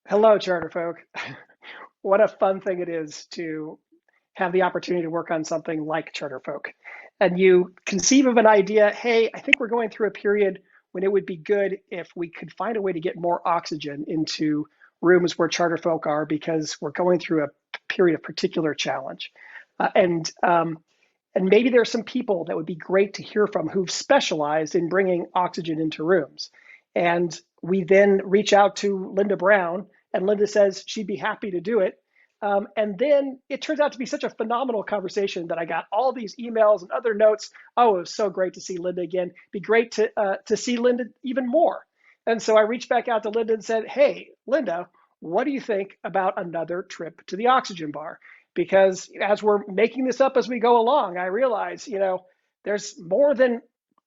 Hello, ChaterFolk. What a fun thing it is to have the opportunity to work on something like ChaterFolk. And you conceive of an idea, hey, I think we're going through a period when it would be good if we could find a way to get more oxygen into rooms where ChaterFolk are because we're going through a period of particular challenge. And maybe there are some people that would be great to hear from who've specialized in bringing oxygen into rooms. And we then reach out to Linda Brown, and Linda says she'd be happy to do it. And then it turns out to be such a phenomenal conversation that I got all these emails and other notes. Oh, it was so great to see Linda again. Be great to see Linda even more. And so I reached back out to Linda and said, hey, Linda, what do you think about another trip to the oxygen bar? Because as we're making this up as we go along, I realize, there's more than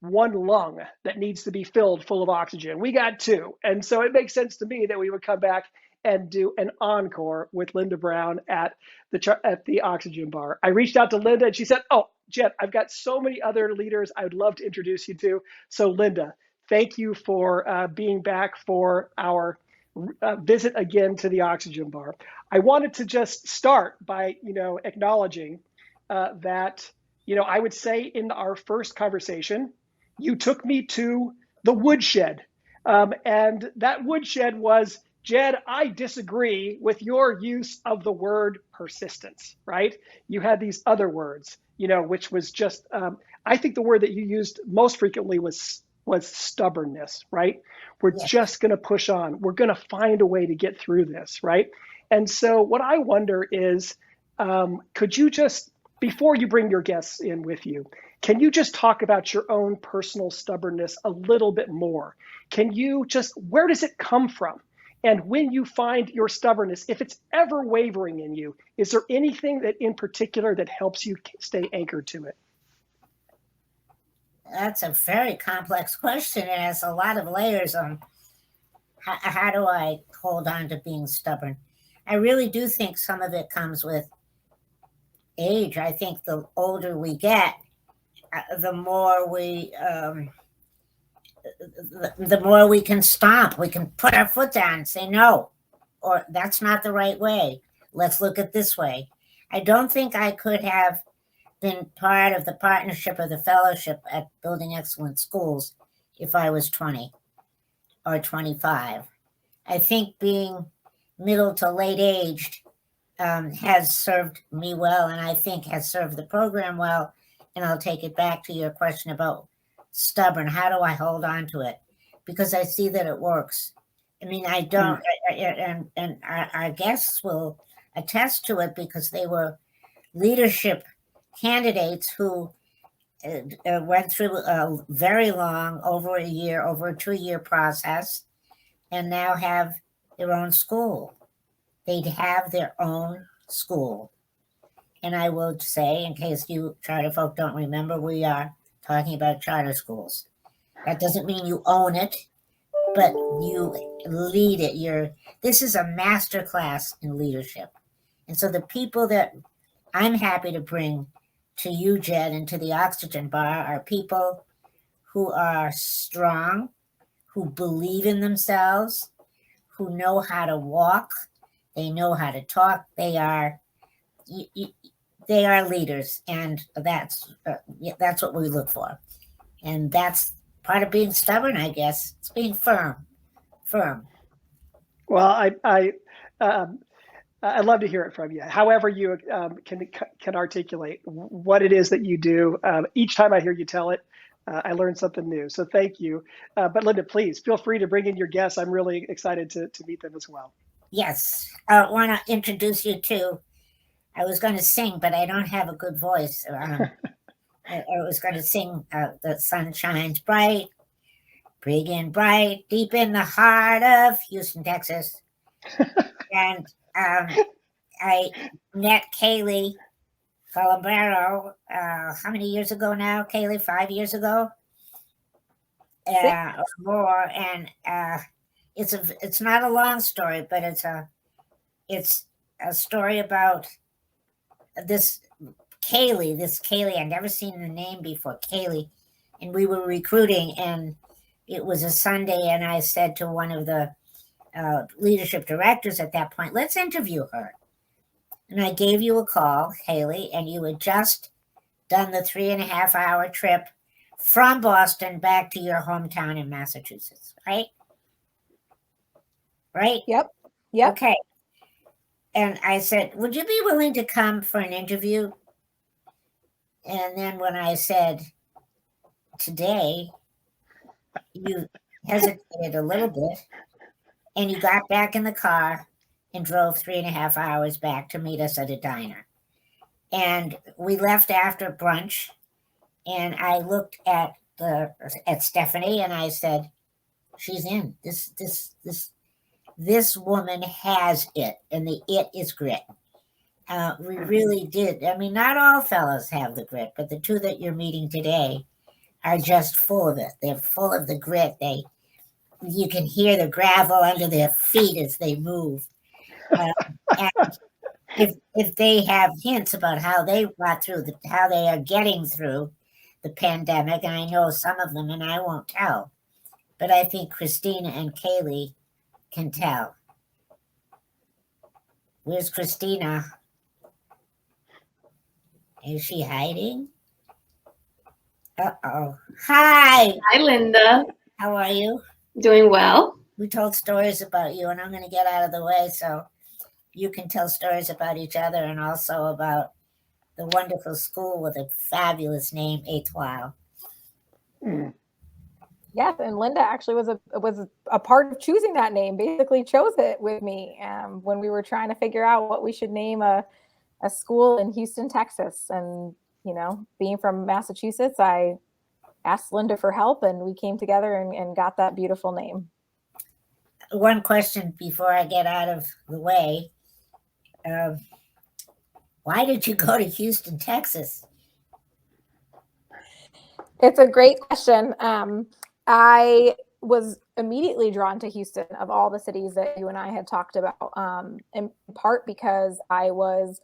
one lung that needs to be filled full of oxygen. We got two. And so it makes sense to me that we would come back and do an encore with Linda Brown at the oxygen bar. I reached out to Linda and she said, oh, Jen, I've got so many other leaders I would love to introduce you to. So Linda, thank you for being back for our visit again to the oxygen bar. I wanted to just start by, acknowledging that, I would say in our first conversation, you took me to the woodshed. And that woodshed was, Jed, I disagree with your use of the word persistence, right? You had these other words, which was just, I think the word that you used most frequently was stubbornness, right? We're Yes. just going to push on. We're going to find a way to get through this, right? And so what I wonder is, could you just, before you bring your guests in with you, can you just talk about your own personal stubbornness a little bit more? Can you just, where does it come from? And when you find your stubbornness, if it's ever wavering in you, is there anything that in particular that helps you stay anchored to it? That's a very complex question. It has a lot of layers on how do I hold on to being stubborn. I really do think some of it comes with age. I think the older we get, the more we can stomp. We can put our foot down and say no, or that's not the right way. Let's look at this way. I don't think I could have been part of the partnership or the fellowship at Building Excellent Schools if I was 20 or 25. I think being middle to late aged has served me well, and I think has served the program well. And I'll take it back to your question about stubborn. How do I hold on to it? Because I see that it works. I mean, I don't, and our guests will attest to it because they were leadership candidates who went through a very long, over a 2-year process, and now have their own school. They'd have their own school. And I will say, in case you charter folk don't remember, we are talking about charter schools. That doesn't mean you own it, but you lead it. This is a master class in leadership. And so the people that I'm happy to bring to you, Jed, and to the Oxygen Bar are people who are strong, who believe in themselves, who know how to walk, they know how to talk. They are leaders, and that's what we look for. And that's part of being stubborn, I guess. It's being firm. Well, I'd love to hear it from you. However you can articulate what it is that you do. Each time I hear you tell it, I learn something new. So thank you. But Linda, please feel free to bring in your guests. I'm really excited to meet them as well. Yes. I want to introduce you to, I was going to sing, but I don't have a good voice. I was going to sing The Sun Shines Bright, big and bright, deep in the heart of Houston, Texas. And I met Kaylee Columbero, how many years ago now, Kaylee? 5 years ago? Or more. And it's not a long story, but it's a story about this Kaylee. I'd never seen the name before, Kaylee. And we were recruiting, and it was a Sunday, and I said to one of the leadership directors at that point. Let's interview her. And I gave you a call, Haley, and you had just done the 3.5-hour trip from Boston back to your hometown in Massachusetts, right? Right? Yep. Okay. And I said, would you be willing to come for an interview? And then when I said today, you hesitated a little bit and you got back in the car and drove 3.5 hours back to meet us at a diner. And we left after brunch, and I looked at Stephanie and I said, she's in. This woman has it, and the it is grit. We really did. I mean, not all fellows have the grit, but the two that you're meeting today are just full of it. They're full of the grit. You can hear the gravel under their feet as they move. And if they have hints about how they got through, how they are getting through the pandemic, and I know some of them, and I won't tell, but I think Christina and Kaylee can tell. Where's Christina? Is she hiding? Uh-oh. Hi. Hi, Linda. How are you? Doing well. We told stories about you, and I'm going to get out of the way so you can tell stories about each other and also about the wonderful school with a fabulous name, Etoile. Yes, and Linda actually was a part of choosing that name. Basically, chose it with me when we were trying to figure out what we should name a school in Houston, Texas. And being from Massachusetts, I asked Linda for help, and we came together and got that beautiful name. One question before I get out of the way: why did you go to Houston, Texas? It's a great question. I was immediately drawn to Houston of all the cities that you and I had talked about, in part because I was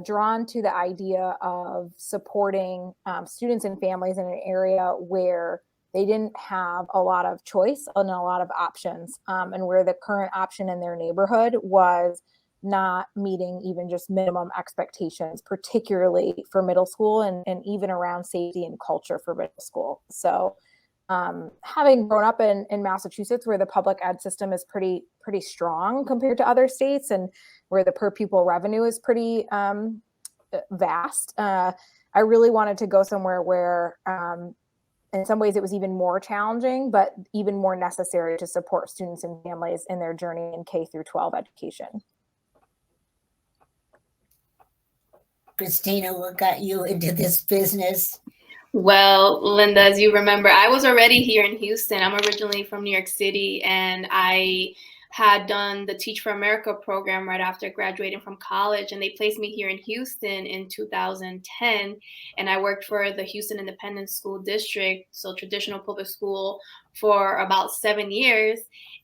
drawn to the idea of supporting students and families in an area where they didn't have a lot of choice and a lot of options, and where the current option in their neighborhood was not meeting even just minimum expectations, particularly for middle school and even around safety and culture for middle school. So having grown up in Massachusetts, where the public ed system is pretty strong compared to other states, and where the per pupil revenue is pretty vast, I really wanted to go somewhere where in some ways it was even more challenging, but even more necessary to support students and families in their journey in K through 12 education. Christina, what got you into this business? Well, Linda, as you remember, I was already here in Houston. I'm originally from New York City, and I had done the Teach for America program right after graduating from college, and they placed me here in Houston in 2010, and I worked for the Houston Independent School District, so traditional public school, for about 7 years,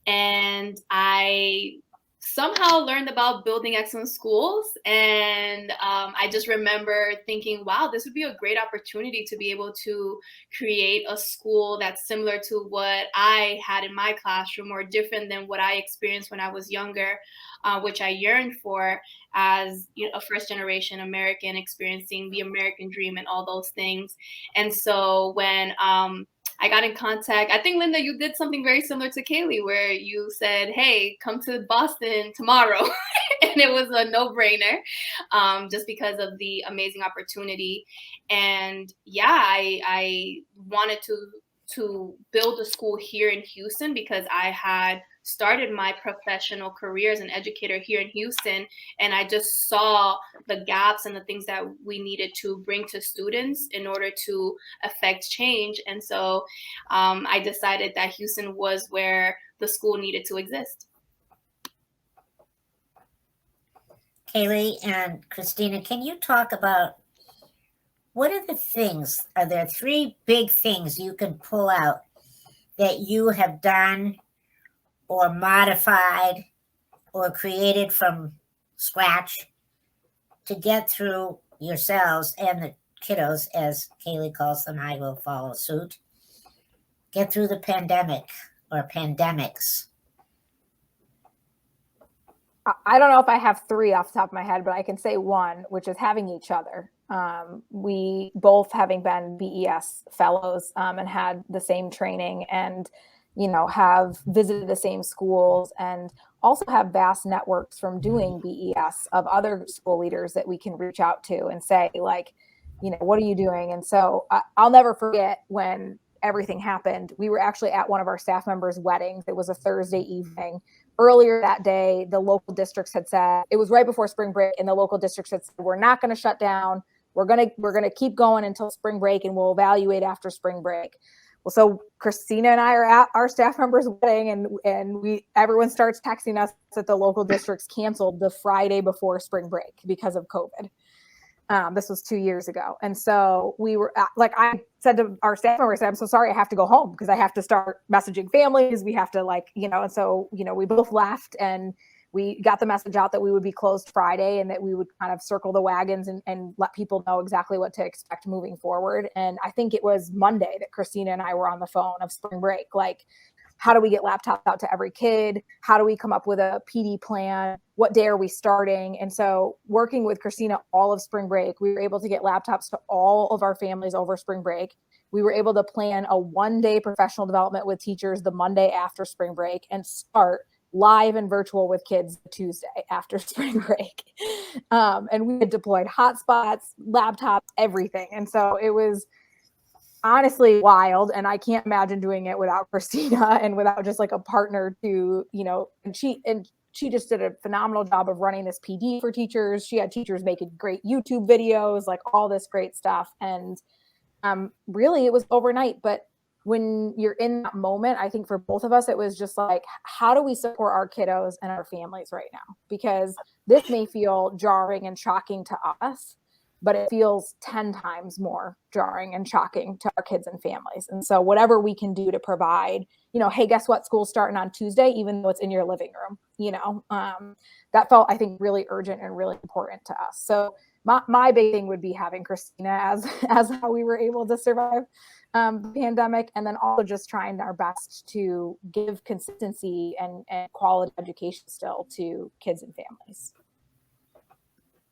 and I somehow learned about building excellent schools. And I just remember thinking, wow, this would be a great opportunity to be able to create a school that's similar to what I had in my classroom, or different than what I experienced when I was younger, which I yearned for as a first generation American, experiencing the American dream and all those things. And so when I got in contact. I think, Linda, you did something very similar to Kaylee, where you said, hey, come to Boston tomorrow. And it was a no-brainer, just because of the amazing opportunity. And yeah, I wanted to build a school here in Houston because I had started my professional career as an educator here in Houston, and I just saw the gaps and the things that we needed to bring to students in order to affect change. And so I decided that Houston was where the school needed to exist. Kaylee and Christina, can you talk about what are the things? Are there 3 big things you can pull out that you have done or modified or created from scratch to get through yourselves and the kiddos, as Kaylee calls them? I will follow suit. Get through the pandemic or pandemics. I don't know if I have three off the top of my head, but I can say one, which is having each other. We both, having been BES fellows and had the same training, and have visited the same schools, and also have vast networks from doing BES of other school leaders that we can reach out to and say, like, what are you doing? And so I'll never forget when everything happened. We were actually at one of our staff members' weddings. It was a Thursday evening. Earlier that day, the local districts had said, it was right before spring break, and the local districts had said, we're not going to shut down. We're going to keep going until spring break, and we'll evaluate after spring break. Well, so Christina and I are at our staff members' wedding, and everyone starts texting us that the local districts canceled the Friday before spring break because of COVID. This was 2 years ago. And so we were like, I said to our staff member, I said, I'm so sorry, I have to go home because I have to start messaging families. We have to and so, we both left, and we got the message out that we would be closed Friday, and that we would kind of circle the wagons and let people know exactly what to expect moving forward. And I think it was Monday that Christina and I were on the phone of spring break, like, how do we get laptops out to every kid? How do we come up with a PD plan? What day are we starting? And so working with Christina all of spring break, we were able to get laptops to all of our families over spring break. We were able to plan a 1-day professional development with teachers the Monday after spring break, and start live and virtual with kids Tuesday after spring break. And we had deployed hotspots, laptops, everything. And so it was honestly wild, and I can't imagine doing it without Christina and without just like a partner to, and she just did a phenomenal job of running this PD for teachers. She had teachers making great YouTube videos, like all this great stuff. And really it was overnight, but when you're in that moment, I think for both of us, it was just like, how do we support our kiddos and our families right now? Because this may feel jarring and shocking to us, but it feels 10 times more jarring and shocking to our kids and families. And so whatever we can do to provide, hey, guess what? School's starting on Tuesday, even though it's in your living room, that felt, I think, really urgent and really important to us. So my big thing would be having Christina as how we were able to survive the pandemic, and then also just trying our best to give consistency and quality education still to kids and families.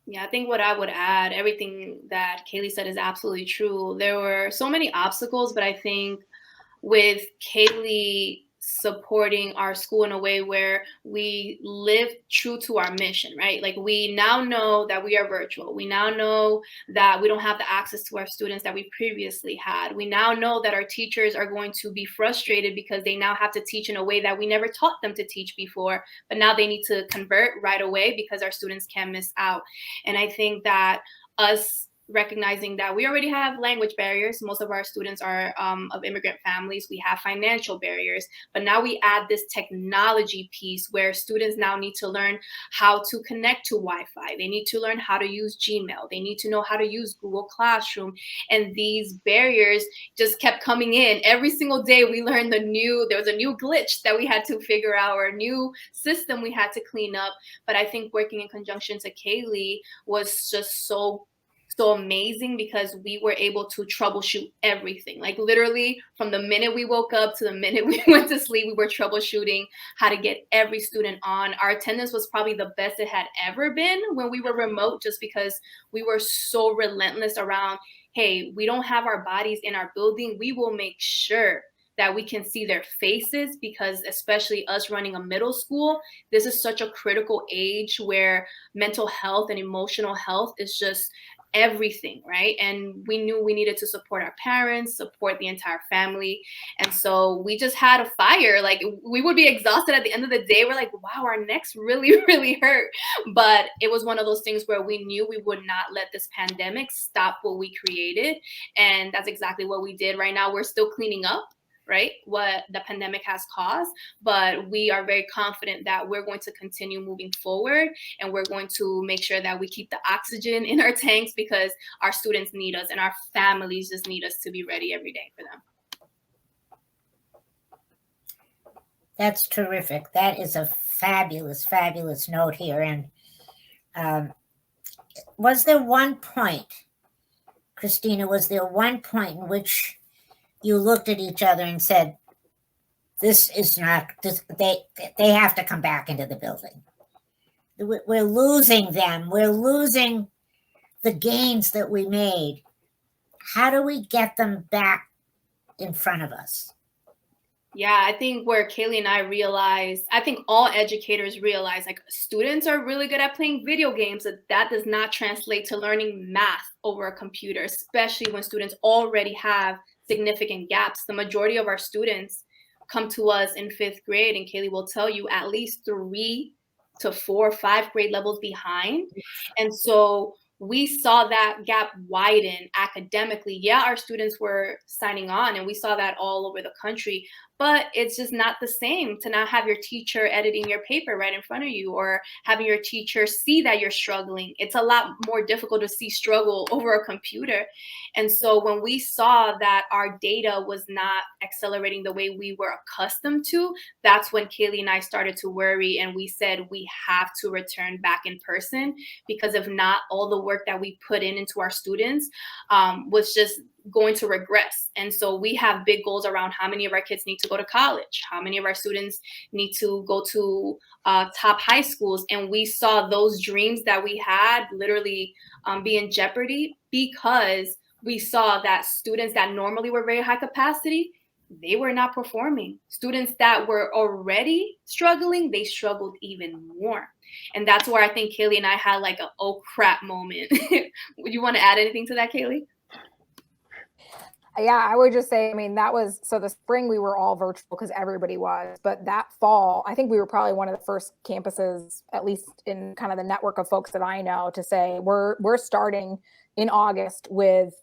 Yeah, I think what I would add, everything that Kaylee said is absolutely true. There were so many obstacles, but I think with Kaylee supporting our school in a way where we live true to our mission, right? Like, we now know that we are virtual. We now know that we don't have the access to our students that we previously had. We now know that our teachers are going to be frustrated because they now have to teach in a way that we never taught them to teach before, but now they need to convert right away because our students can miss out. And I think that us recognizing that we already have language barriers. Most of our students are of immigrant families. We have financial barriers, but now we add this technology piece where students now need to learn how to connect to Wi-Fi. They need to learn how to use Gmail. They need to know how to use Google Classroom. And these barriers just kept coming in. Every single day we learned there was a new glitch that we had to figure out, or a new system we had to clean up. But I think working in conjunction to Kaylee was just so amazing, because we were able to troubleshoot everything. Like, literally from the minute we woke up to the minute we went to sleep, we were troubleshooting how to get every student on. Our attendance was probably the best it had ever been when we were remote, just because we were so relentless around, hey, we don't have our bodies in our building. We will make sure that we can see their faces, because especially us running a middle school, this is such a critical age where mental health and emotional health is just everything, right? And we knew we needed to support our parents, support the entire family. And so we just had a fire. Like, we would be exhausted at the end of the day. We're like, wow, our necks really, really hurt. But it was one of those things where we knew we would not let this pandemic stop what we created. And that's exactly what we did. Right now, we're still cleaning up, right, what the pandemic has caused, but we are very confident that we're going to continue moving forward, and we're going to make sure that we keep the oxygen in our tanks, because our students need us and our families just need us to be ready every day for them. That's terrific. That is a fabulous, fabulous note here. And was there one point, Christina, was there one point in which you looked at each other and said, they have to come back into the building? we're losing them. We're losing the gains that we made. How do we get them back in front of us? Yeah, I think where Kaylee and I realized, I think all educators realize, like, students are really good at playing video games, but that does not translate to learning math over a computer, especially when students already have significant gaps. The majority of our students come to us in 5th grade, and Kaylee will tell you at least 3 to 4, 5 grade levels behind. And so we saw that gap widen academically. Yeah, our students were signing on, and we saw that all over the country, but it's just not the same to not have your teacher editing your paper right in front of you, or having your teacher see that you're struggling. It's a lot more difficult to see struggle over a computer. And so when we saw that our data was not accelerating the way we were accustomed to, that's when Kaylee and I started to worry, and we said we have to return back in person, because if not, all the work that we put into our students was just going to regress. And so we have big goals around how many of our kids need to go to college, how many of our students need to go to top high schools. And we saw those dreams that we had literally be in jeopardy, because we saw that students that normally were very high capacity, they were not performing. Students that were already struggling, they struggled even more. And that's where I think Kaylee and I had like a oh crap moment. Would you want to add anything to that, Kaylee? Yeah, I would just say, I mean, that was, so the spring we were all virtual because everybody was, but that fall, I think we were probably one of the first campuses, at least in kind of the network of folks that I know, to say we're starting in August with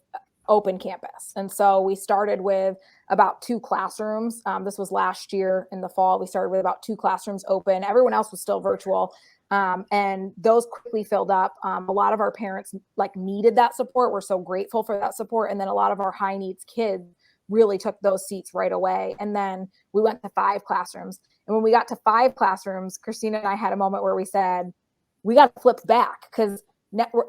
open campus. And so we started with about 2 classrooms. This was last year in the fall. We started with about 2 classrooms open. Everyone else was still virtual. And those quickly filled up. A lot of our parents like needed that support. We're so grateful for that support. And then a lot of our high needs kids really took those seats right away. And then we went to 5 classrooms. And when we got to 5 classrooms, Christina and I had a moment where we said, we got to flip back, because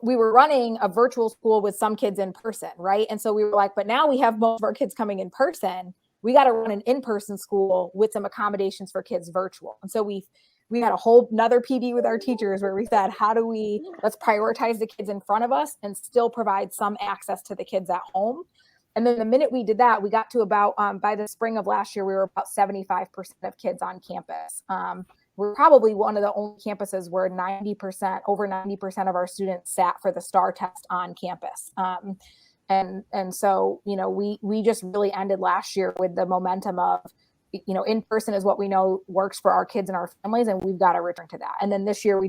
we were running a virtual school with some kids in person, right? And so we were like, but now we have most of our kids coming in person. We got to run an in-person school with some accommodations for kids virtual. And so we had a whole another PD with our teachers where we said, let's prioritize the kids in front of us and still provide some access to the kids at home. And then the minute we did that, we got to about, by the spring of last year, we were about 75% of kids on campus. We're probably one of the only campuses where over 90% of our students sat for the STAR test on campus. And so, you know, we just really ended last year with the momentum of, you know, in person is what we know works for our kids and our families, and we've got to return to that. And then this year we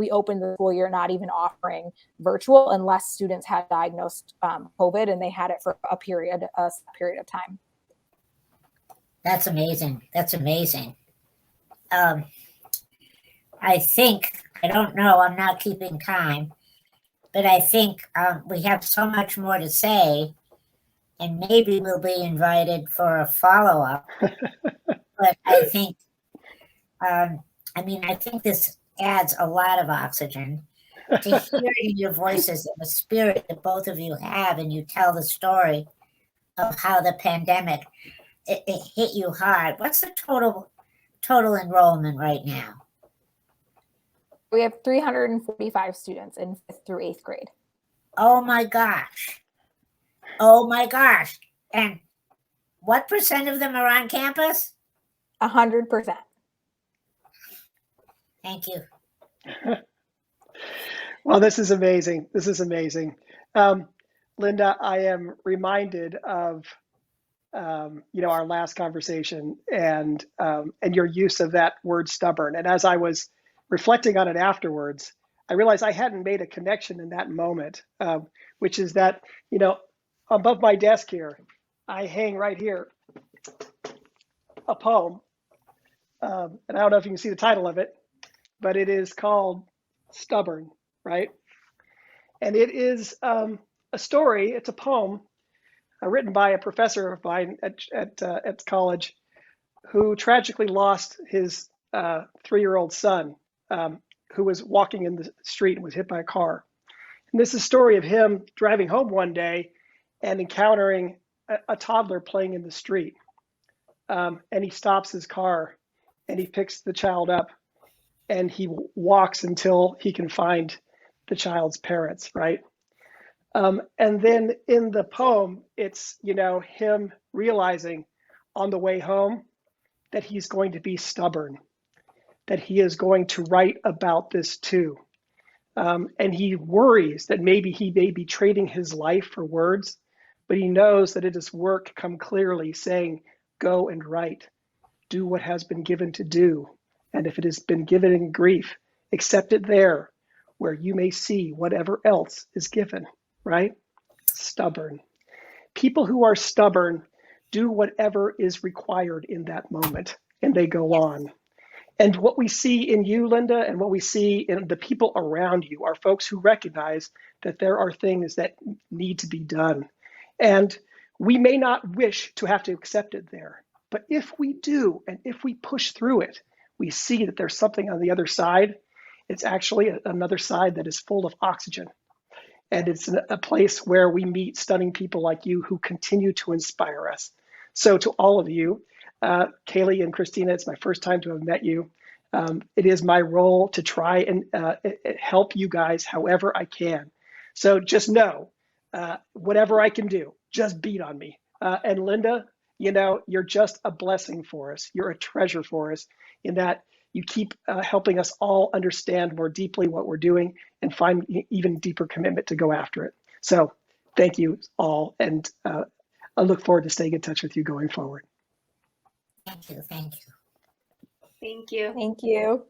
opened the school year not even offering virtual unless students had diagnosed COVID and they had it for a period of time. That's amazing. That's amazing. I think, I don't know, I'm not keeping time, but I think we have so much more to say, and maybe we'll be invited for a follow-up. But I think, I think this adds a lot of oxygen to hear in your voices and the spirit that both of you have, and you tell the story of how the pandemic, it hit you hard. What's the total enrollment right now? We have 345 students in 5th through 8th grade. Oh my gosh. Oh my gosh. And what percent of them are on campus? 100%. Thank you. Well, this is amazing. This is amazing. Linda, I am reminded of our last conversation and your use of that word stubborn. And as I was reflecting on it afterwards, I realized I hadn't made a connection in that moment, which is that, above my desk here, I hang right here a poem. And I don't know if you can see the title of it, but it is called Stubborn, right? And it is a story, it's a poem written by a professor of mine at college who tragically lost his 3-year-old son who was walking in the street and was hit by a car. And this is a story of him driving home one day and encountering a toddler playing in the street. And he stops his car and he picks the child up and he walks until he can find the child's parents, right? And then in the poem, it's, him realizing on the way home that he's going to be stubborn, that he is going to write about this too. And he worries that maybe he may be trading his life for words, but he knows that it is work come clearly saying, go and write, do what has been given to do. And if it has been given in grief, accept it there where you may see whatever else is given, right? Stubborn. People who are stubborn do whatever is required in that moment, and they go on. And what we see in you, Linda, and what we see in the people around you are folks who recognize that there are things that need to be done. And we may not wish to have to accept it there, but if we do, and if we push through it, we see that there's something on the other side. It's actually another side that is full of oxygen. And it's a place where we meet stunning people like you who continue to inspire us. So to all of you, Kaylee and Christina, it's my first time to have met you. It is my role to try and help you guys however I can. So just know, whatever I can do, just beat on me. And Linda, you're just a blessing for us. You're a treasure for us in that you keep helping us all understand more deeply what we're doing and find even deeper commitment to go after it. So thank you all. And I look forward to staying in touch with you going forward. Thank you. Thank you. Thank you. Thank you.